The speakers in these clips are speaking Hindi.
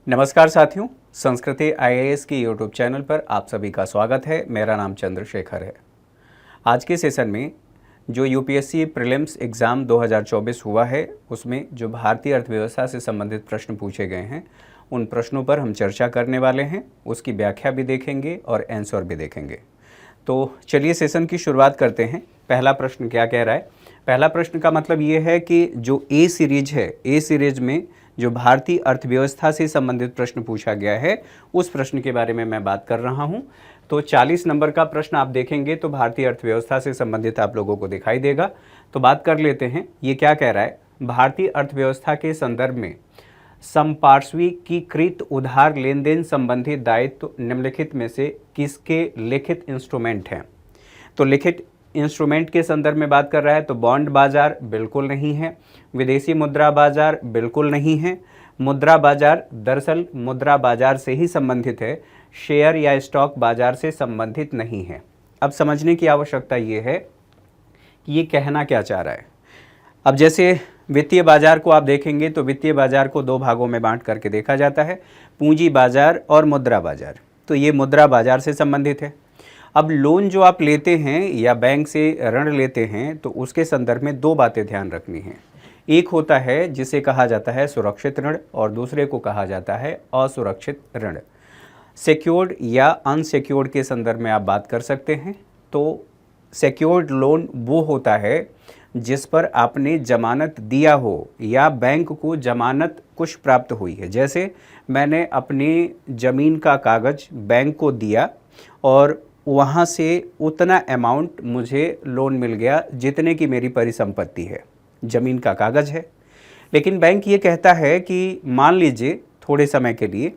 नमस्कार साथियों, संस्कृति आईएएस की यूट्यूब चैनल पर आप सभी का स्वागत है। मेरा नाम चंद्रशेखर है। आज के सेशन में जो यूपीएससी प्रीलिम्स एग्ज़ाम 2024 हुआ है, उसमें जो भारतीय अर्थव्यवस्था से संबंधित प्रश्न पूछे गए हैं, उन प्रश्नों पर हम चर्चा करने वाले हैं। उसकी व्याख्या भी देखेंगे और आंसर भी देखेंगे। तो चलिए सेशन की शुरुआत करते हैं। पहला प्रश्न क्या कह रहा है? पहला प्रश्न का मतलब ये है कि जो ए सीरीज है, ए सीरीज में जो भारतीय अर्थव्यवस्था से संबंधित प्रश्न पूछा गया है, उस प्रश्न के बारे में मैं बात कर रहा हूं। तो 40 नंबर का प्रश्न आप देखेंगे तो भारतीय अर्थव्यवस्था से संबंधित आप लोगों को दिखाई देगा। तो बात कर लेते हैं, ये क्या कह रहा है? भारतीय अर्थव्यवस्था के संदर्भ में समपार्श्विकीकृत उधार लेन देन संबंधी दायित्व निम्नलिखित में से किसके लिखित इंस्ट्रूमेंट हैं? तो लिखित इंस्ट्रूमेंट के संदर्भ में बात कर रहा है तो बॉन्ड बाजार बिल्कुल नहीं है, विदेशी मुद्रा बाजार बिल्कुल नहीं है। मुद्रा बाजार दरअसल मुद्रा बाजार से ही संबंधित है, शेयर या स्टॉक बाजार से संबंधित नहीं है। अब समझने की आवश्यकता ये है कि ये कहना क्या चाह रहा है। अब जैसे वित्तीय बाजार को आप देखेंगे तो वित्तीय बाजार को दो भागों में बांट करके देखा जाता है, पूंजी बाजार और मुद्रा बाजार। तो ये मुद्रा बाजार से संबंधित है। अब लोन जो आप लेते हैं या बैंक से ऋण लेते हैं तो उसके संदर्भ में दो बातें ध्यान रखनी है। एक होता है जिसे कहा जाता है सुरक्षित ऋण और दूसरे को कहा जाता है असुरक्षित ऋण। सिक्योर्ड या अनसिक्योर्ड के संदर्भ में आप बात कर सकते हैं। तो सिक्योर्ड लोन वो होता है जिस पर आपने जमानत दिया हो या बैंक को जमानत कुछ प्राप्त हुई है। जैसे मैंने अपनी ज़मीन का कागज़ बैंक को दिया और वहाँ से उतना अमाउंट मुझे लोन मिल गया जितने की मेरी परिसंपत्ति है, ज़मीन का कागज़ है। लेकिन बैंक ये कहता है कि मान लीजिए थोड़े समय के लिए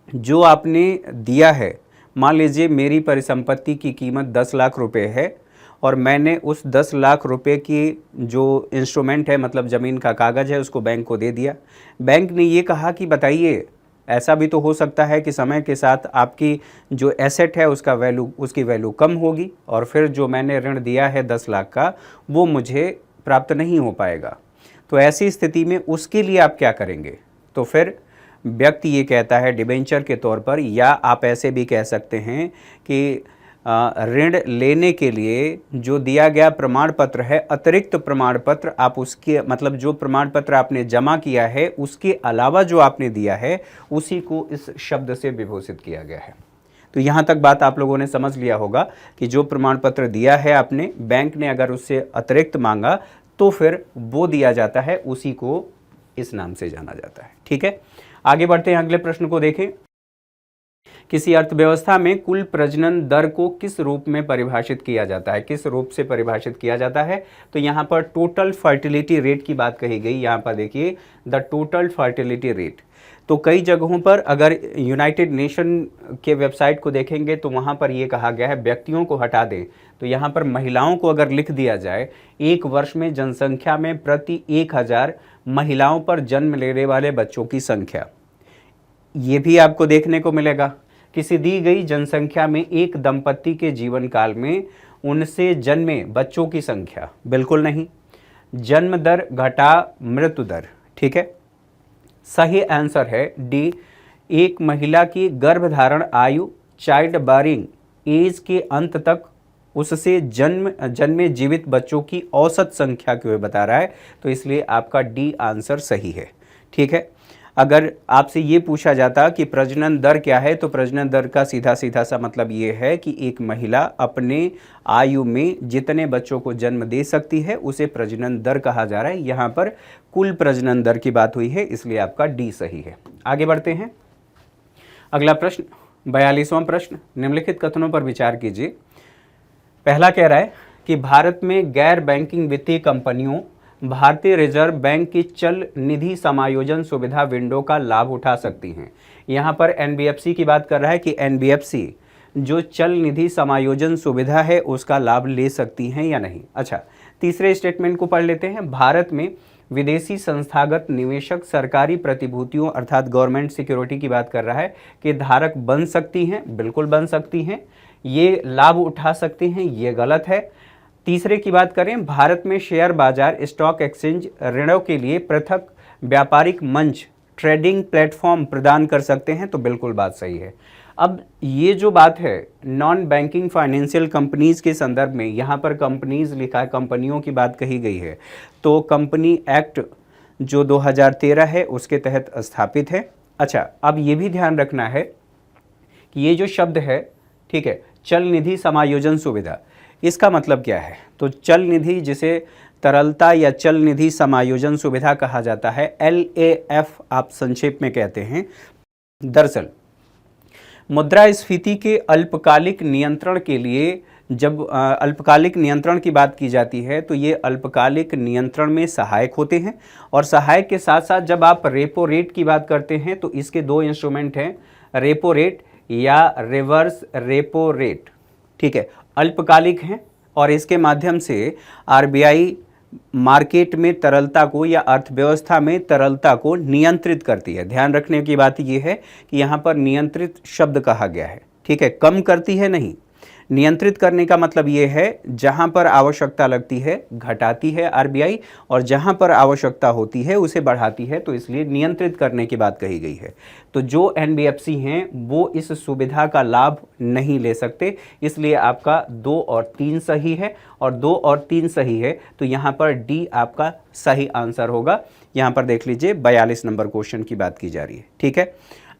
जो आपने दिया है, मान लीजिए मेरी परिसंपत्ति की कीमत 10 लाख रुपए है और मैंने उस 10 लाख रुपए की जो इंस्ट्रूमेंट है, मतलब ज़मीन का कागज़ है, उसको बैंक को दे दिया। बैंक ने ये कहा कि बताइए, ऐसा भी तो हो सकता है कि समय के साथ आपकी जो एसेट है उसकी वैल्यू कम होगी और फिर जो मैंने ऋण दिया है 10 लाख का, वो मुझे प्राप्त नहीं हो पाएगा। तो ऐसी स्थिति में उसके लिए आप क्या करेंगे? तो फिर व्यक्ति ये कहता है डिबेंचर के तौर पर, या आप ऐसे भी कह सकते हैं कि ऋण लेने के लिए जो दिया गया प्रमाण पत्र है, अतिरिक्त प्रमाण पत्र, आप उसके मतलब जो प्रमाण पत्र आपने जमा किया है उसके अलावा जो आपने दिया है उसी को इस शब्द से विभूषित किया गया है। तो यहाँ तक बात आप लोगों ने समझ लिया होगा कि जो प्रमाण पत्र दिया है आपने, बैंक ने अगर उससे अतिरिक्त मांगा तो फिर वो दिया जाता है, उसी को इस नाम से जाना जाता है। ठीक है, आगे बढ़ते हैं, अगले प्रश्न को देखें। किसी अर्थव्यवस्था में कुल प्रजनन दर को किस रूप में परिभाषित किया जाता है? किस रूप से परिभाषित किया जाता है? तो यहाँ पर टोटल फर्टिलिटी रेट की बात कही गई। यहाँ पर देखिए द टोटल फर्टिलिटी रेट। तो कई जगहों पर अगर यूनाइटेड नेशन के वेबसाइट को देखेंगे तो वहाँ पर ये कहा गया है व्यक्तियों को हटा दें, तो यहाँ पर महिलाओं को अगर लिख दिया जाए, एक वर्ष में जनसंख्या में प्रति 1000 महिलाओं पर जन्म लेने वाले बच्चों की संख्या, ये भी आपको देखने को मिलेगा। किसी दी गई जनसंख्या में एक दंपत्ति के जीवन काल में उनसे जन्मे बच्चों की संख्या, बिल्कुल नहीं। जन्म दर घटा मृत्यु दर। ठीक है, सही आंसर है डी, एक महिला की गर्भधारण आयु, चाइल्ड बेयरिंग एज के अंत तक उससे जन्मे जीवित बच्चों की औसत संख्या को बता रहा है। तो इसलिए आपका डी आंसर सही है। ठीक है, अगर आपसे ये पूछा जाता कि प्रजनन दर क्या है, तो प्रजनन दर का सीधा सीधा सा मतलब ये है कि एक महिला अपने आयु में जितने बच्चों को जन्म दे सकती है उसे प्रजनन दर कहा जा रहा है। यहाँ पर कुल प्रजनन दर की बात हुई है, इसलिए आपका डी सही है। आगे बढ़ते हैं, अगला प्रश्न 42वां प्रश्न, निम्नलिखित कथनों पर विचार कीजिए। पहला कह रहा है कि भारत में गैर बैंकिंग वित्तीय कंपनियों भारतीय रिजर्व बैंक की चल निधि समायोजन सुविधा विंडो का लाभ उठा सकती हैं। यहाँ पर एनबीएफसी की बात कर रहा है कि एनबीएफसी जो चल निधि समायोजन सुविधा है उसका लाभ ले सकती हैं या नहीं। अच्छा, तीसरे स्टेटमेंट को पढ़ लेते हैं। भारत में विदेशी संस्थागत निवेशक सरकारी प्रतिभूतियों अर्थात गवर्नमेंट सिक्योरिटी की बात कर रहा है कि धारक बन सकती हैं, बिल्कुल बन सकती हैं। ये लाभ उठा सकते हैं, ये गलत है। तीसरे की बात करें, भारत में शेयर बाजार, स्टॉक एक्सचेंज ऋणों के लिए पृथक व्यापारिक मंच ट्रेडिंग प्लेटफॉर्म प्रदान कर सकते हैं, तो बिल्कुल बात सही है। अब ये जो बात है नॉन बैंकिंग फाइनेंशियल कंपनीज के संदर्भ में, यहाँ पर कंपनीज लिखा है, कंपनियों की बात कही गई है, तो कंपनी एक्ट जो 2013 है उसके तहत स्थापित है। अच्छा, अब ये भी ध्यान रखना है कि ये जो शब्द है, ठीक है, चल निधि समायोजन सुविधा, इसका मतलब क्या है? तो चल निधि जिसे तरलता या चल निधि समायोजन सुविधा कहा जाता है, LAF आप संक्षेप में कहते हैं। दरअसल मुद्रास्फीति के अल्पकालिक नियंत्रण के लिए जब अल्पकालिक नियंत्रण की बात की जाती है तो ये अल्पकालिक नियंत्रण में सहायक होते हैं, और सहायक के साथ साथ जब आप रेपो रेट की बात करते हैं तो इसके दो इंस्ट्रूमेंट हैं, रेपो रेट या रिवर्स रेपो रेट, ठीक है, अल्पकालिक हैं और इसके माध्यम से RBI मार्केट में तरलता को या अर्थव्यवस्था में तरलता को नियंत्रित करती है। ध्यान रखने की बात यह है कि यहाँ पर नियंत्रित शब्द कहा गया है, ठीक है, कम करती है नहीं। नियंत्रित करने का मतलब ये है जहां पर आवश्यकता लगती है घटाती है RBI, और जहां पर आवश्यकता होती है उसे बढ़ाती है, तो इसलिए नियंत्रित करने की बात कही गई है। तो जो NBFC हैं वो इस सुविधा का लाभ नहीं ले सकते, इसलिए आपका 2 और 3 सही है, और 2 और 3 सही है तो यहाँ पर D आपका सही आंसर होगा। यहाँ पर देख लीजिए 42 नंबर क्वेश्चन की बात की जा रही है, ठीक है।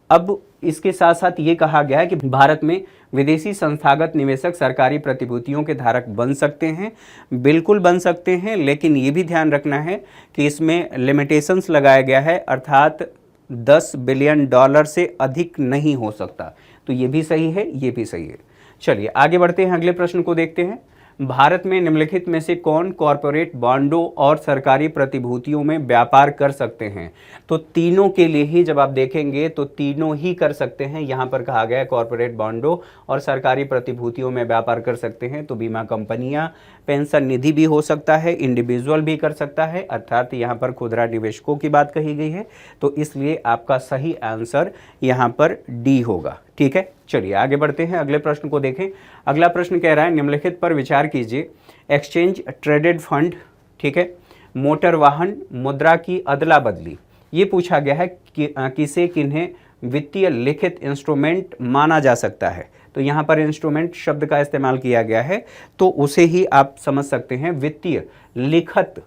अब इसके साथ साथ ये कहा गया है कि भारत में विदेशी संस्थागत निवेशक सरकारी प्रतिभूतियों के धारक बन सकते हैं। बिल्कुल बन सकते हैं, लेकिन ये भी ध्यान रखना है कि इसमें लिमिटेशंस लगाया गया है, अर्थात $10 बिलियन से अधिक नहीं हो सकता। तो ये भी सही है, ये भी सही है। चलिए आगे बढ़ते हैं, अगले प्रश्न को देखते हैं। भारत में निम्नलिखित में से कौन कॉरपोरेट बॉन्डों और सरकारी प्रतिभूतियों में व्यापार कर सकते हैं? तो तीनों के लिए ही जब आप देखेंगे तो तीनों ही कर सकते हैं। यहाँ पर कहा गया है कॉरपोरेट बॉन्डों और सरकारी प्रतिभूतियों में व्यापार कर सकते हैं, तो बीमा कंपनियां, पेंशन निधि भी हो सकता है, इंडिविजुअल भी कर सकता है, अर्थात यहाँ पर खुदरा निवेशकों की बात कही गई है, तो इसलिए आपका सही आंसर यहाँ पर डी होगा, ठीक है। चलिए आगे बढ़ते हैं, अगले प्रश्न को देखें। अगला प्रश्न कह रहा है निम्नलिखित पर विचार कीजिए, एक्सचेंज ट्रेडेड फंड, ठीक है, मोटर वाहन, मुद्रा की अदला बदली, ये पूछा गया है कि किसे किन्हें वित्तीय लिखित इंस्ट्रूमेंट माना जा सकता है। तो यहाँ पर इंस्ट्रूमेंट शब्द का इस्तेमाल किया गया है, तो उसे ही आप समझ सकते हैं वित्तीय लिखत,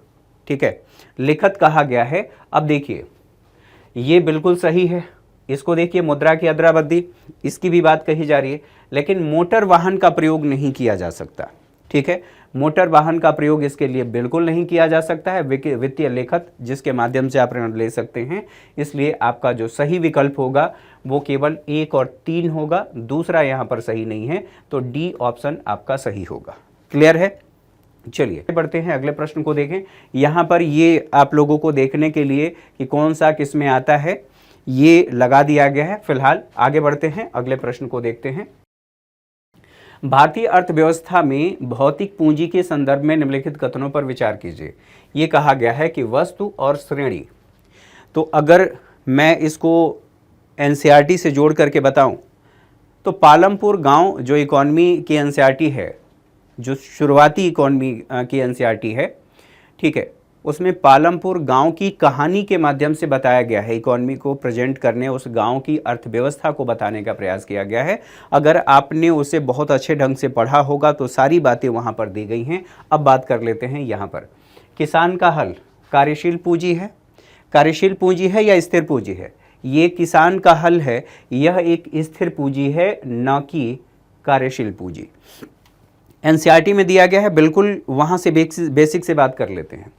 ठीक है, लिखत कहा गया है। अब देखिए ये बिल्कुल सही है, इसको देखिए मुद्रा की अदला बदली, इसकी भी बात कही जा रही है, लेकिन मोटर वाहन का प्रयोग नहीं किया जा सकता, ठीक है, मोटर वाहन का प्रयोग इसके लिए बिल्कुल नहीं किया जा सकता है। वित्तीय लिखत जिसके माध्यम से आप ऋण ले सकते हैं, इसलिए आपका जो सही विकल्प होगा वो केवल 1 और 3 होगा, दूसरा यहाँ पर सही नहीं है, तो डी ऑप्शन आपका सही होगा। क्लियर है? चलिए बढ़ते हैं, अगले प्रश्न को देखें। यहाँ पर ये आप लोगों को देखने के लिए कि कौन सा किस में आता है ये लगा दिया गया है। फिलहाल आगे बढ़ते हैं, अगले प्रश्न को देखते हैं। भारतीय अर्थव्यवस्था में भौतिक पूंजी के संदर्भ में निम्नलिखित कथनों पर विचार कीजिए। ये कहा गया है कि वस्तु और श्रेणी, तो अगर मैं इसको NCERT से जोड़ करके बताऊं तो पालमपुर गांव जो इकॉनमी की NCERT है, जो शुरुआती इकॉनमी की NCERT है, ठीक है, उसमें पालमपुर गांव की कहानी के माध्यम से बताया गया है, इकॉनमी को प्रेजेंट करने, उस गांव की अर्थव्यवस्था को बताने का प्रयास किया गया है। अगर आपने उसे बहुत अच्छे ढंग से पढ़ा होगा तो सारी बातें वहां पर दी गई हैं। अब बात कर लेते हैं यहाँ पर, किसान का हल कार्यशील पूंजी है, कार्यशील पूंजी है या स्थिर पूंजी है? ये किसान का हल है, यह एक स्थिर पूंजी है, न कि कार्यशील पूंजी। NCERT में दिया गया है, बिल्कुल वहाँ से बेसिक से बात कर लेते हैं।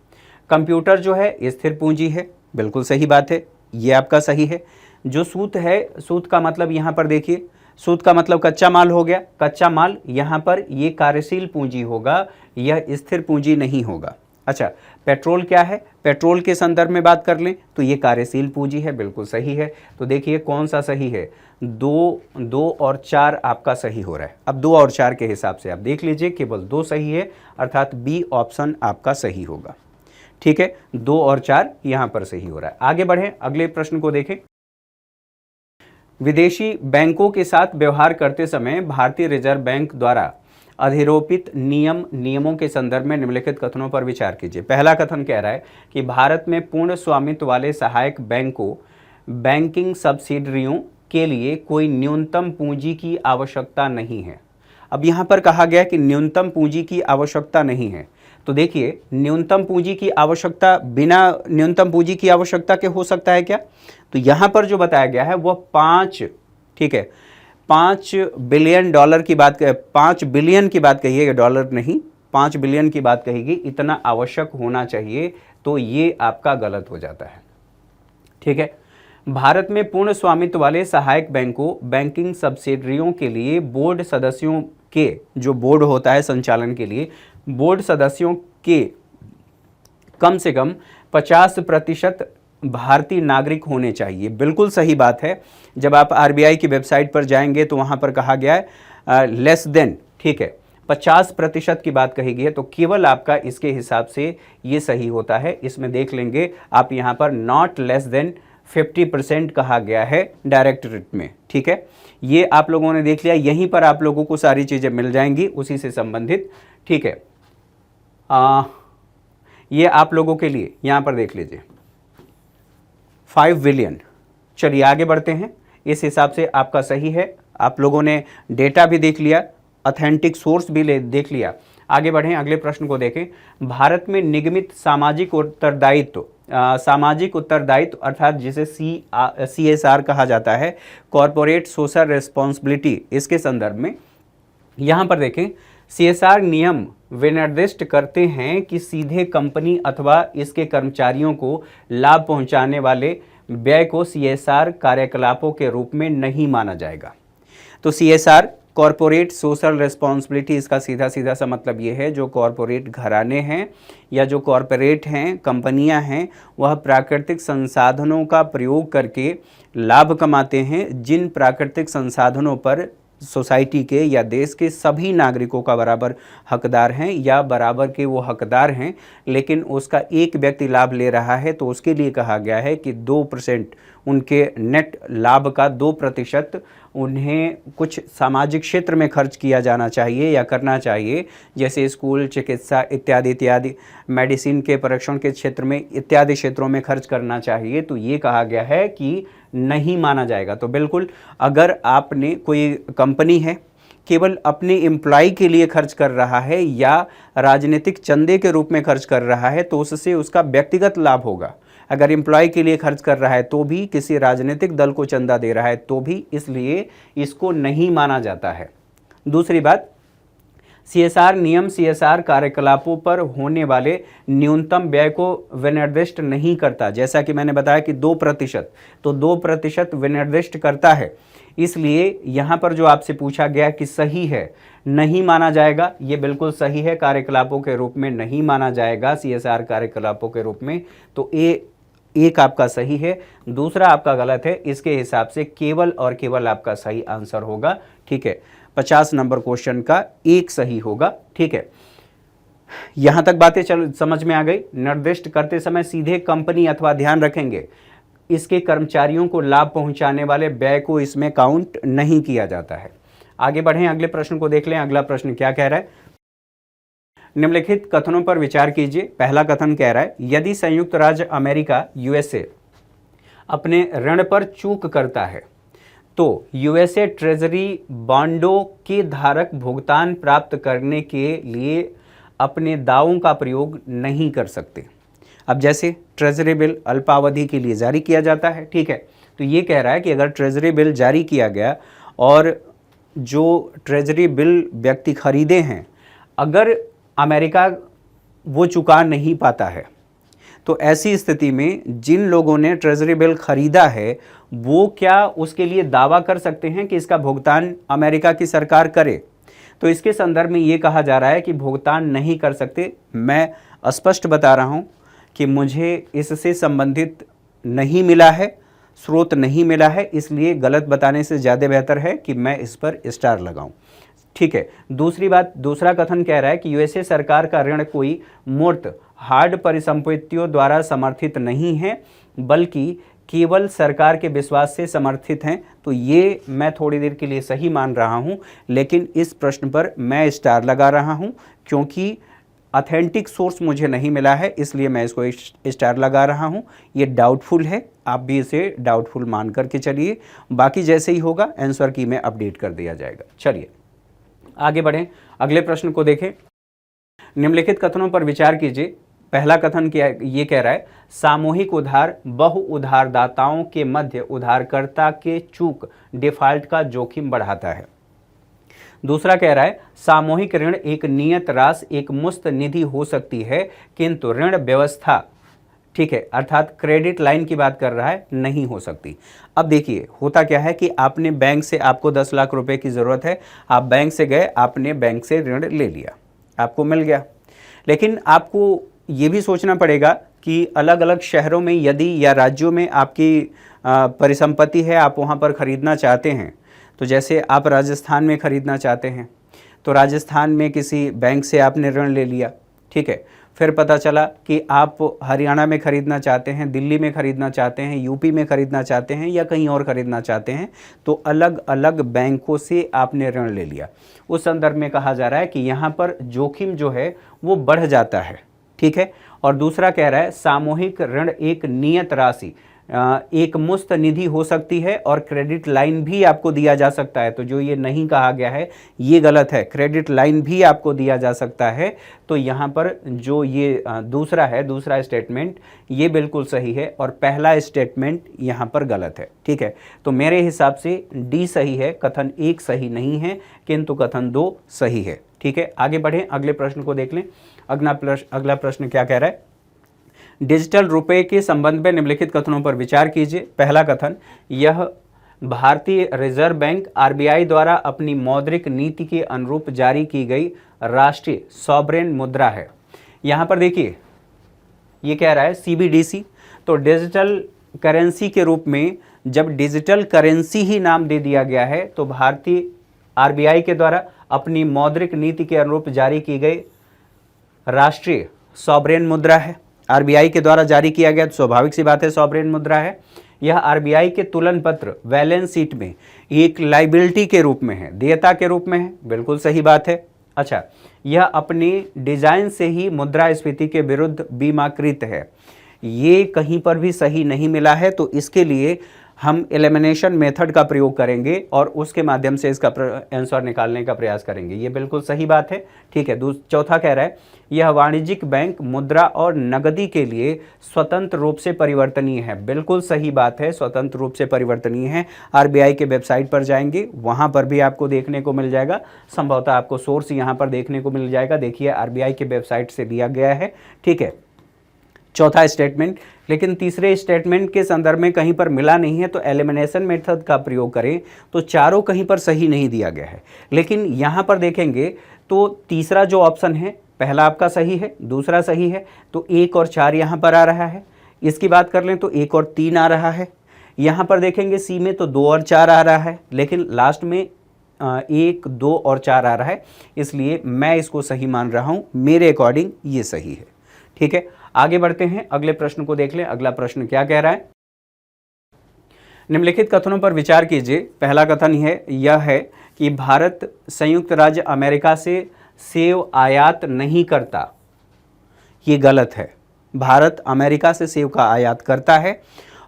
कंप्यूटर जो है स्थिर पूंजी है, बिल्कुल सही बात है, ये आपका सही है। जो सूत है, सूत का मतलब यहाँ पर देखिए, सूत का मतलब कच्चा माल हो गया, कच्चा माल, यहाँ पर ये कार्यशील पूंजी होगा, यह स्थिर पूंजी नहीं होगा। अच्छा, पेट्रोल क्या है? पेट्रोल के संदर्भ में बात कर लें तो ये कार्यशील पूंजी है, बिल्कुल सही है। तो देखिए कौन सा सही है, 2 और 4 आपका सही हो रहा है। अब 2 और 4 के हिसाब से आप देख लीजिए, केवल 2 सही है, अर्थात बी ऑप्शन आपका सही होगा, ठीक है। 2 और 4 यहां पर सही हो रहा है। आगे बढ़ें, अगले प्रश्न को देखें। विदेशी बैंकों के साथ व्यवहार करते समय भारतीय रिजर्व बैंक द्वारा अधिरोपित नियमों के संदर्भ में निम्नलिखित कथनों पर विचार कीजिए। पहला कथन कह रहा है कि भारत में पूर्ण स्वामित्व वाले सहायक बैंक को बैंकिंग सब्सिडरियों के लिए कोई न्यूनतम पूंजी की आवश्यकता नहीं है। अब यहाँ पर कहा गया कि न्यूनतम पूंजी की आवश्यकता नहीं है, तो देखिए न्यूनतम पूंजी की आवश्यकता, बिना न्यूनतम पूंजी की आवश्यकता के हो सकता है क्या? तो यहाँ पर जो बताया गया है वह 5, ठीक है, 5 बिलियन डॉलर की बात, 5 बिलियन की बात कही है, डॉलर नहीं, 5 बिलियन की बात कही गई, इतना आवश्यक होना चाहिए, तो ये आपका गलत हो जाता है। ठीक है, भारत में पूर्ण स्वामित्व वाले सहायक बैंकों, बैंकिंग सब्सिडरियों के लिए बोर्ड सदस्यों के, जो बोर्ड होता है संचालन के लिए, बोर्ड सदस्यों के कम से कम 50% भारतीय नागरिक होने चाहिए। बिल्कुल सही बात है। जब आप आरबीआई की वेबसाइट पर जाएंगे तो वहां पर कहा गया है लेस देन, ठीक है, 50% की बात कही गई है, तो केवल आपका इसके हिसाब से ये सही होता है। इसमें देख लेंगे आप, यहाँ पर नॉट लेस देन 50% कहा गया है डायरेक्टरेट में। ठीक है, ये आप लोगों ने देख लिया, यहीं पर आप लोगों को सारी चीज़ें मिल जाएंगी उसी से संबंधित। ठीक है, ये आप लोगों के लिए यहाँ पर देख लीजिए 5 बिलियन। चलिए आगे बढ़ते हैं, इस हिसाब से आपका सही है। आप लोगों ने डेटा भी देख लिया, ऑथेंटिक सोर्स भी देख लिया। आगे बढ़ें, अगले प्रश्न को देखें। भारत में निगमित सामाजिक उत्तरदायित्व अर्थात जिसे CSR कहा जाता है, कॉरपोरेट सोशल रिस्पॉन्सिबिलिटी, इसके संदर्भ में यहाँ पर देखें, CSR नियम विनिर्दिष्ट करते हैं कि सीधे कंपनी अथवा इसके कर्मचारियों को लाभ पहुंचाने वाले व्यय को CSR कार्यकलापों के रूप में नहीं माना जाएगा। तो CSR कॉरपोरेट सोशल रिस्पॉन्सिबिलिटी, इसका सीधा सीधा सा मतलब ये है, जो कॉरपोरेट घराने हैं या जो कॉरपोरेट हैं, कंपनियां हैं, वह प्राकृतिक संसाधनों का प्रयोग करके लाभ कमाते हैं, जिन प्राकृतिक संसाधनों पर सोसाइटी के या देश के सभी नागरिकों का बराबर हकदार हैं या बराबर के वो हकदार हैं, लेकिन उसका एक व्यक्ति लाभ ले रहा है, तो उसके लिए कहा गया है कि 2% उनके नेट लाभ का 2% उन्हें कुछ सामाजिक क्षेत्र में खर्च किया जाना चाहिए या करना चाहिए, जैसे स्कूल, चिकित्सा इत्यादि इत्यादि, मेडिसिन के परीक्षण के क्षेत्र में इत्यादि क्षेत्रों में खर्च करना चाहिए। तो ये कहा गया है कि नहीं माना जाएगा। तो बिल्कुल, अगर आपने, कोई कंपनी है केवल अपने एम्प्लॉय के लिए खर्च कर रहा है या राजनीतिक चंदे के रूप में खर्च कर रहा है, तो उससे उसका व्यक्तिगत लाभ होगा। अगर एम्प्लॉय के लिए खर्च कर रहा है तो भी, किसी राजनीतिक दल को चंदा दे रहा है तो भी, इसलिए इसको नहीं माना जाता है। दूसरी बात, CSR नियम CSR कार्यकलापों पर होने वाले न्यूनतम व्यय को विनिर्दिष्ट नहीं करता। जैसा कि मैंने बताया कि 2%, तो 2% विनिर्दिष्ट करता है। इसलिए यहाँ पर जो आपसे पूछा गया कि सही है, नहीं माना जाएगा, ये बिल्कुल सही है, कार्यकलापों के रूप में नहीं माना जाएगा CSR कार्यकलापों के रूप में। तो एक आपका सही है, दूसरा आपका गलत है। इसके हिसाब से केवल और केवल आपका सही आंसर होगा। ठीक है, 50 नंबर क्वेश्चन का एक सही होगा। ठीक है, यहां तक बातें समझ में आ गई। निर्दिष्ट करते समय सीधे कंपनी अथवा, ध्यान रखेंगे, इसके कर्मचारियों को लाभ पहुंचाने वाले व्यय को इसमें काउंट नहीं किया जाता है। आगे बढ़ें, अगले प्रश्न को देख लें। अगला प्रश्न क्या कह रहा है? निम्नलिखित कथनों पर विचार कीजिए। पहला कथन कह रहा है, यदि संयुक्त राज्य अमेरिका USA अपने ऋण पर चूक करता है तो USA ट्रेजरी बॉन्डों के धारक भुगतान प्राप्त करने के लिए अपने दावों का प्रयोग नहीं कर सकते। अब जैसे ट्रेजरी बिल अल्पावधि के लिए जारी किया जाता है, ठीक है, तो ये कह रहा है कि अगर ट्रेजरी बिल जारी किया गया और जो ट्रेजरी बिल व्यक्ति खरीदे हैं, अगर अमेरिका वो चुका नहीं पाता है, तो ऐसी स्थिति में जिन लोगों ने ट्रेजरी बिल खरीदा है वो क्या उसके लिए दावा कर सकते हैं कि इसका भुगतान अमेरिका की सरकार करे? तो इसके संदर्भ में ये कहा जा रहा है कि भुगतान नहीं कर सकते। मैं स्पष्ट बता रहा हूँ कि मुझे इससे संबंधित नहीं मिला है, स्रोत नहीं मिला है, इसलिए गलत बताने से ज़्यादा बेहतर है कि मैं इस पर स्टार लगाऊं। ठीक है, दूसरी बात, दूसरा कथन कह रहा है कि USA सरकार का ऋण कोई मूर्त हार्ड परिसंपत्तियों द्वारा समर्थित नहीं है, बल्कि केवल सरकार के विश्वास से समर्थित हैं। तो ये मैं थोड़ी देर के लिए सही मान रहा हूं, लेकिन इस प्रश्न पर मैं स्टार लगा रहा हूं, क्योंकि ऑथेंटिक सोर्स मुझे नहीं मिला है, इसलिए मैं इसको स्टार लगा रहा हूँ। ये डाउटफुल है, आप भी इसे डाउटफुल मान करके चलिए। बाकी जैसे ही होगा आंसर की में अपडेट कर दिया जाएगा। चलिए आगे बढ़ें, अगले प्रश्न को देखें। निम्नलिखित कथनों पर विचार कीजिए। पहला कथन क्या ये कह रहा है, सामूहिक उधार बहु उधारदाताओं के मध्य उधारकर्ता के चूक डिफॉल्ट का जोखिम बढ़ाता है। दूसरा कह रहा है, सामूहिक ऋण एक नियत राशि एक मुक्त निधि हो सकती है, किंतु ऋण व्यवस्था, ठीक है, अर्थात क्रेडिट लाइन की बात कर रहा है, नहीं हो सकती। अब देखिए होता क्या है कि आपने बैंक से, आपको 10 लाख रुपए की ज़रूरत है, आप बैंक से गए, आपने बैंक से ऋण ले लिया, आपको मिल गया। लेकिन आपको ये भी सोचना पड़ेगा कि अलग अलग शहरों में यदि या राज्यों में आपकी परिसंपत्ति है, आप वहाँ पर ख़रीदना चाहते हैं, तो जैसे आप राजस्थान में ख़रीदना चाहते हैं तो राजस्थान में किसी बैंक से आपने ऋण ले लिया, ठीक है। फिर पता चला कि आप हरियाणा में ख़रीदना चाहते हैं, दिल्ली में ख़रीदना चाहते हैं, यूपी में ख़रीदना चाहते हैं या कहीं और ख़रीदना चाहते हैं, तो अलग अलग बैंकों से आपने ऋण ले लिया। उस संदर्भ में कहा जा रहा है कि यहाँ पर जोखिम जो है वो बढ़ जाता है, ठीक है। और दूसरा कह रहा है, सामूहिक ऋण एक नियत राशि एक मुक्त निधि हो सकती है और क्रेडिट लाइन भी आपको दिया जा सकता है। तो जो ये नहीं कहा गया है ये गलत है, क्रेडिट लाइन भी आपको दिया जा सकता है। तो यहाँ पर जो ये दूसरा है, दूसरा स्टेटमेंट ये बिल्कुल सही है और पहला स्टेटमेंट यहाँ पर गलत है, ठीक है। तो मेरे हिसाब से डी सही है, कथन 1 सही नहीं है, किंतु कथन 2 सही है, ठीक है। आगे बढ़ें, अगले प्रश्न को देख लें। अगला प्रश्न क्या कह रहा है, डिजिटल रुपए के संबंध में निम्नलिखित कथनों पर विचार कीजिए। पहला कथन, यह भारतीय रिजर्व बैंक आरबीआई द्वारा अपनी मौद्रिक नीति के अनुरूप जारी की गई राष्ट्रीय सॉवरेन मुद्रा है। यहाँ पर देखिए ये कह रहा है सीबीडीसी, तो डिजिटल करेंसी के रूप में जब डिजिटल करेंसी ही नाम दे दिया गया है तो भारतीय आरबीआई के द्वारा अपनी मौद्रिक नीति के अनुरूप जारी की गई राष्ट्रीय सॉवरेन मुद्रा है। आरबीआई के द्वारा जारी किया गया, तो स्वाभाविक सी बात है सॉवरेन मुद्रा है। यह आरबीआई के तुलन पत्र बैलेंस शीट में एक लाइबिलिटी के रूप में है, देयता के रूप में है, बिल्कुल सही बात है। अच्छा, यह अपनी डिजाइन से ही मुद्रास्फीति के विरुद्ध बीमाकृत है, ये कहीं पर भी सही नहीं मिला है। तो इसके लिए हम एलिमिनेशन मेथड का प्रयोग करेंगे और उसके माध्यम से इसका आंसर निकालने का प्रयास करेंगे, ये बिल्कुल सही बात है, ठीक है। चौथा कह रहा है, यह वाणिज्यिक बैंक मुद्रा और नगदी के लिए स्वतंत्र रूप से परिवर्तनीय है, बिल्कुल सही बात है, स्वतंत्र रूप से परिवर्तनीय है। आरबीआई के वेबसाइट पर जाएंगे, वहाँ पर भी आपको देखने को मिल जाएगा, संभवतः आपको सोर्स यहाँ पर देखने को मिल जाएगा। देखिए आरबीआई के वेबसाइट से दिया गया है, ठीक है, चौथा स्टेटमेंट। लेकिन तीसरे स्टेटमेंट के संदर्भ में कहीं पर मिला नहीं है, तो एलिमिनेशन मेथड का प्रयोग करें तो चारों कहीं पर सही नहीं दिया गया है। लेकिन यहाँ पर देखेंगे तो तीसरा जो ऑप्शन है, पहला आपका सही है, दूसरा सही है, तो 1 और 4 यहाँ पर आ रहा है। इसकी बात कर लें तो 1 और 3 आ रहा है। यहाँ पर देखेंगे सी में तो 2 और 4 आ रहा है, लेकिन लास्ट में 1, 2 और 4 आ रहा है, इसलिए मैं इसको सही मान रहा हूँ, मेरे अकॉर्डिंग ये सही है, ठीक है। आगे बढ़ते हैं, अगले प्रश्न को देख लें। अगला प्रश्न क्या कह रहा है, निम्नलिखित कथनों पर विचार कीजिए। पहला कथन यह है कि भारत संयुक्त राज्य अमेरिका से सेब आयात नहीं करता, ये गलत है। भारत अमेरिका से सेब का आयात करता है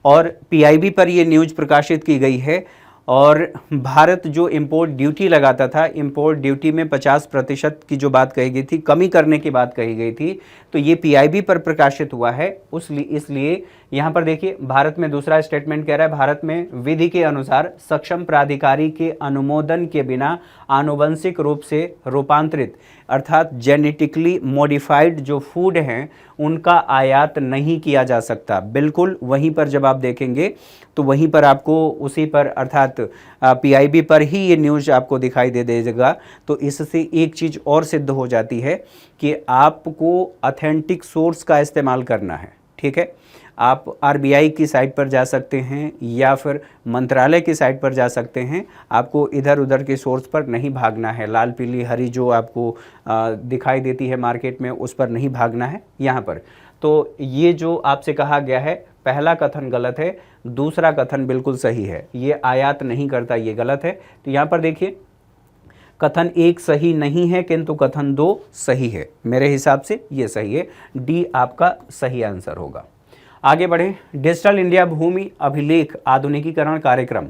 और पीआईबी पर यह न्यूज़ प्रकाशित की गई है। और भारत जो इंपोर्ट ड्यूटी लगाता था, इंपोर्ट ड्यूटी में 50% की जो बात कही गई थी, कमी करने की बात कही गई थी, तो ये पीआईबी पर प्रकाशित हुआ है। इसलिए यहाँ पर देखिए भारत में दूसरा स्टेटमेंट कह रहा है, भारत में विधि के अनुसार सक्षम प्राधिकारी के अनुमोदन के बिना आनुवंशिक रूप से रूपांतरित अर्थात जेनेटिकली मॉडिफाइड जो फूड हैं उनका आयात नहीं किया जा सकता। बिल्कुल वहीं पर जब आप देखेंगे तो वहीं पर आपको उसी पर अर्थात पीआईबी पर ही ये न्यूज़ आपको दिखाई दे देगा। तो इससे एक चीज़ और सिद्ध हो जाती है कि आपको ऑथेंटिक सोर्स का इस्तेमाल करना है, ठीक है। आप आरबीआई की साइट पर जा सकते हैं या फिर मंत्रालय की साइट पर जा सकते हैं, आपको इधर उधर के सोर्स पर नहीं भागना है। लाल पीली हरी जो आपको दिखाई देती है मार्केट में, उस पर नहीं भागना है यहाँ पर। तो ये जो आपसे कहा गया है, पहला कथन गलत है, दूसरा कथन बिल्कुल सही है, ये आयात नहीं करता, ये गलत है। तो यहाँ पर देखिए कथन 1 सही नहीं है किंतु कथन 2 सही है। मेरे हिसाब से ये सही है, डी आपका सही आंसर होगा। आगे बढ़ें, डिजिटल इंडिया भूमि अभिलेख आधुनिकीकरण कार्यक्रम।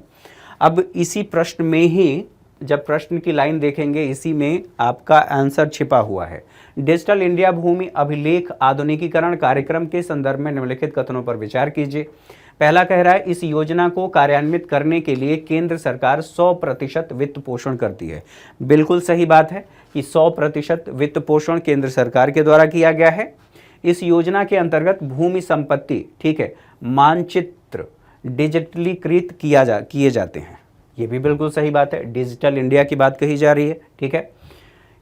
अब इसी प्रश्न में ही जब प्रश्न की लाइन देखेंगे इसी में आपका आंसर छिपा हुआ है। डिजिटल इंडिया भूमि अभिलेख आधुनिकीकरण कार्यक्रम के संदर्भ में निम्नलिखित कथनों पर विचार कीजिए। पहला कह रहा है इस योजना को कार्यान्वित करने के लिए केंद्र सरकार 100% वित्त पोषण करती है। बिल्कुल सही बात है कि 100% वित्त पोषण केंद्र सरकार के द्वारा किया गया है। इस योजना के अंतर्गत भूमि संपत्ति, ठीक है, मानचित्र डिजिटलीकृत किए जाते हैं। ये भी बिल्कुल सही बात है, डिजिटल इंडिया की बात कही जा रही है, ठीक है,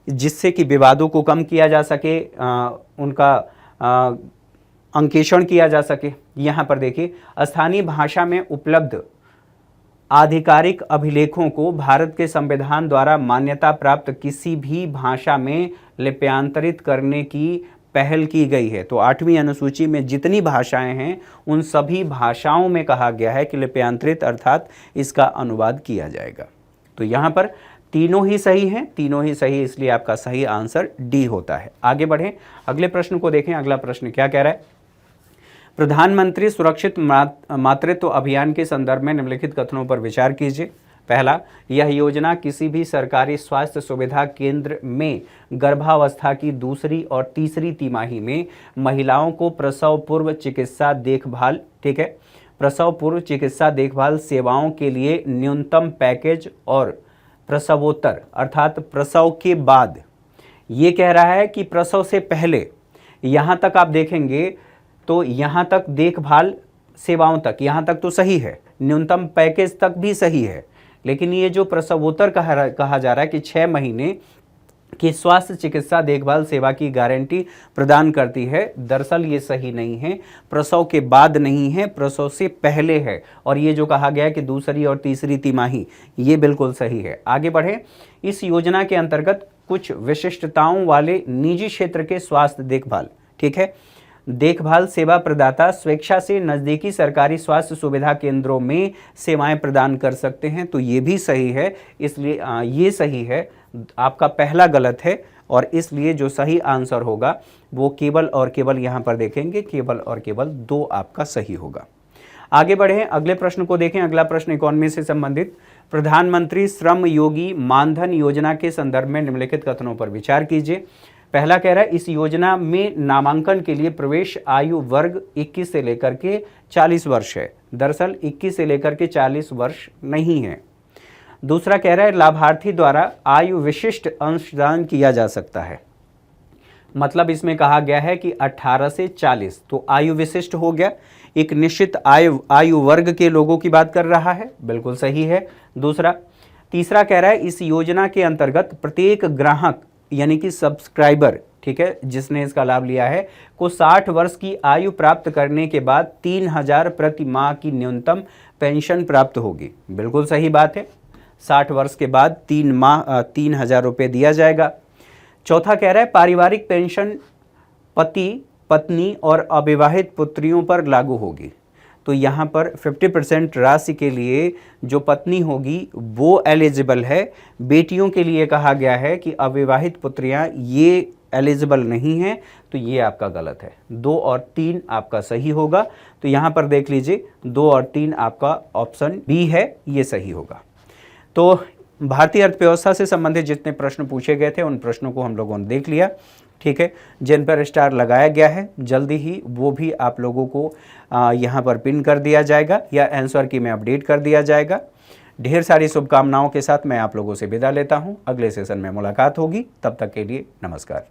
जिससे कि विवादों को कम किया जा सके, उनका अंकेक्षण किया जा सके। यहाँ पर देखिए, स्थानीय भाषा में उपलब्ध आधिकारिक अभिलेखों को भारत के संविधान द्वारा मान्यता प्राप्त किसी भी भाषा में लिप्यांतरित करने की पहल की गई है। तो 8वीं अनुसूची में जितनी भाषाएं हैं उन सभी भाषाओं में कहा गया है कि लिप्यांतरित अर्थात इसका अनुवाद किया जाएगा। तो यहाँ पर तीनों ही सही हैं, तीनों ही सही, इसलिए आपका सही आंसर डी होता है। आगे बढ़ें, अगले प्रश्न को देखें। अगला प्रश्न क्या कह रहा है, प्रधानमंत्री सुरक्षित मातृत्व अभियान के संदर्भ में निम्नलिखित कथनों पर विचार कीजिए। पहला, यह योजना किसी भी सरकारी स्वास्थ्य सुविधा केंद्र में गर्भावस्था की दूसरी और तीसरी तिमाही में महिलाओं को प्रसव पूर्व चिकित्सा देखभाल, ठीक है, प्रसव पूर्व चिकित्सा देखभाल सेवाओं के लिए न्यूनतम पैकेज और प्रसवोत्तर अर्थात प्रसव के बाद, ये कह रहा है कि प्रसव से पहले, यहाँ तक आप देखेंगे तो यहाँ तक देखभाल सेवाओं तक, यहाँ तक तो सही है, न्यूनतम पैकेज तक भी सही है, लेकिन ये जो प्रसवोत्तर कहा जा रहा है कि 6 महीने की स्वास्थ्य चिकित्सा देखभाल सेवा की गारंटी प्रदान करती है, दरअसल ये सही नहीं है। प्रसव के बाद नहीं है, प्रसव से पहले है। और ये जो कहा गया है कि दूसरी और तीसरी तिमाही, ये बिल्कुल सही है। आगे बढ़े, इस योजना के अंतर्गत कुछ विशिष्टताओं वाले निजी क्षेत्र के स्वास्थ्य देखभाल, ठीक है, देखभाल सेवा प्रदाता स्वेच्छा से नज़दीकी सरकारी स्वास्थ्य सुविधा केंद्रों में सेवाएं प्रदान कर सकते हैं। तो ये भी सही है, इसलिए ये सही है, आपका पहला गलत है और इसलिए जो सही आंसर होगा वो केवल और केवल, यहाँ पर देखेंगे, केवल और केवल 2 आपका सही होगा। आगे बढ़ें, अगले प्रश्न को देखें। अगला प्रश्न इकोनॉमी से संबंधित, प्रधानमंत्री श्रम योगी मानधन योजना के संदर्भ में निम्नलिखित कथनों पर विचार कीजिए। पहला कह रहा है इस योजना में नामांकन के लिए प्रवेश आयु वर्ग 21 से लेकर के 40 वर्ष है। दरअसल 21 से लेकर के 40 वर्ष नहीं है। दूसरा कह रहा है लाभार्थी द्वारा आयु विशिष्ट अंशदान किया जा सकता है। मतलब इसमें कहा गया है कि 18 से 40, तो आयु विशिष्ट हो गया, एक निश्चित आयु वर्ग के लोगों की बात कर रहा है, बिल्कुल सही है। तीसरा कह रहा है इस योजना के अंतर्गत प्रत्येक ग्राहक यानी कि सब्सक्राइबर, ठीक है, जिसने इसका लाभ लिया है, को 60 वर्ष की आयु प्राप्त करने के बाद 3000 प्रति माह की न्यूनतम पेंशन प्राप्त होगी। बिल्कुल सही बात है, 60 वर्ष के बाद 3000 रुपये दिया जाएगा। चौथा कह रहा है पारिवारिक पेंशन पति पत्नी और अविवाहित पुत्रियों पर लागू होगी। तो यहाँ पर 50% राशि के लिए जो पत्नी होगी वो एलिजिबल है। बेटियों के लिए कहा गया है कि अविवाहित पुत्रियाँ ये एलिजिबल नहीं हैं, तो ये आपका गलत है। 2 और 3 आपका सही होगा। तो यहाँ पर देख लीजिए 2 और 3 आपका ऑप्शन बी है, ये सही होगा। तो भारतीय अर्थव्यवस्था से संबंधित जितने प्रश्न पूछे गए थे उन प्रश्नों को हम लोगों ने देख लिया, ठीक है। जिन पर स्टार लगाया गया है जल्दी ही वो भी आप लोगों को यहाँ पर पिन कर दिया जाएगा या आंसर की में अपडेट कर दिया जाएगा। ढेर सारी शुभकामनाओं के साथ मैं आप लोगों से विदा लेता हूँ। अगले सेशन में मुलाकात होगी, तब तक के लिए नमस्कार।